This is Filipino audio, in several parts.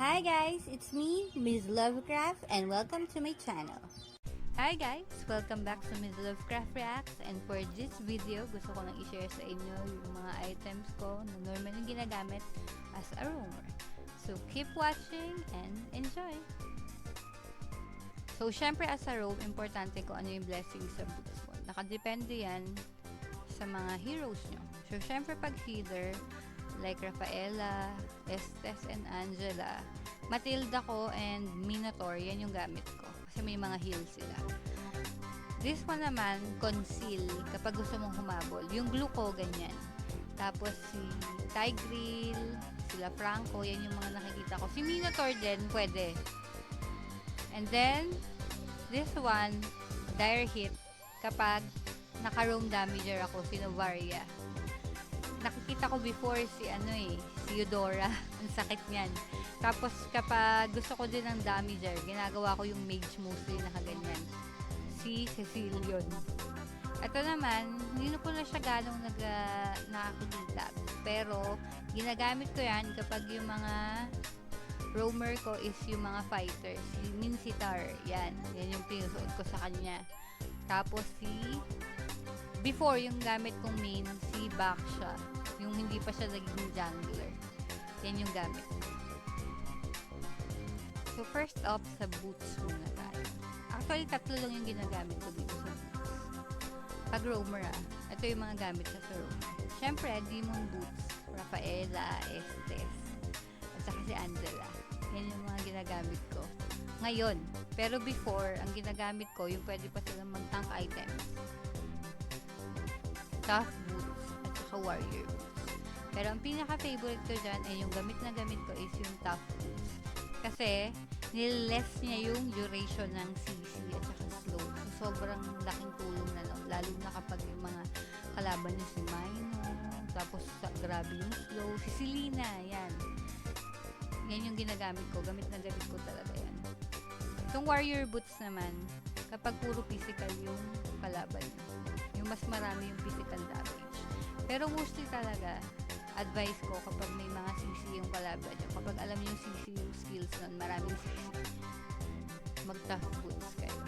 Hi guys, it's me, Ms. Lovecraft, and welcome to my channel. Hi guys, welcome back to Ms. Lovecraft Reacts, and for this video, gusto ko lang i-share sa inyo yung mga items ko na normally ginagamit as a roamer. So keep watching and enjoy! So syempre as a roam, importante ko ano yung blessing sa boots mo. Nakadepende yan sa mga heroes nyo. So syempre pag healer, like Rafaela, Estes, and Angela, Matilda ko, and Minotaur, yan yung gamit ko. Kasi may mga heal sila. This one naman, conceal, kapag gusto mong humabol. Yung glue ko, ganyan. Tapos si Tigreal, sila Franco, yan yung mga nakikita ko. Si Minotaur din, pwede. And then, this one, dire hit, kapag naka-roam damager ako, si Novaria. Nakikita ko before si Eudora. Ang sakit niyan. Tapos kapag gusto ko din ng damager, ginagawa ko yung mage mostly nakaganyan. Si Cecilion. Ito naman, hindi ko na siya ganong nakakita. Pero, ginagamit ko yan kapag yung mga roamer ko is yung mga fighters. Si Mincetar, yan. Yan yung pinusuot ko sa kanya. Tapos before, yung gamit kong main, si Baksha. Yung hindi pa siya naging jungler. Yan yung gamit. So, first off, sa boots muna tayo. Actually, tatlo lang yung ginagamit ko dito sa boots. Pag roamer ito yung mga gamit sa roamer. Siyempre, Demon Boots, Rafaela, Estes, at saka si Angela. Yan yung mga ginagamit ko. Ngayon, pero before, ang ginagamit ko, yung pwede pa silang mag-tank items. Tough boots, at saka warrior boots. Pero ang pinaka-favorite ko dyan ay yung gamit na gamit ko is yung tough boots. Kasi, nililess niya yung duration ng CC at saka slow. So, sobrang laking tulong na lalo na kapag yung mga kalaban niya si Mino, tapos grabe yung slow. Si Selena, yan. Yan yung ginagamit ko. Gamit na gamit ko talaga yan. Itong warrior boots naman, kapag puro physical yung kalaban niya. Yung mas marami yung physical damage. Pero mostly talaga, advice ko kapag may mga CC yung kalaban nyo, kapag alam yung CC yung skills nun, maraming CC, mag-tough boots kayo.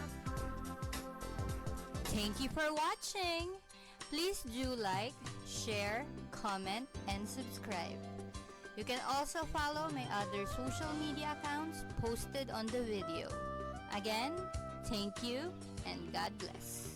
Thank you for watching! Please do like, share, comment, and subscribe. You can also follow my other social media accounts posted on the video. Again, thank you and God bless.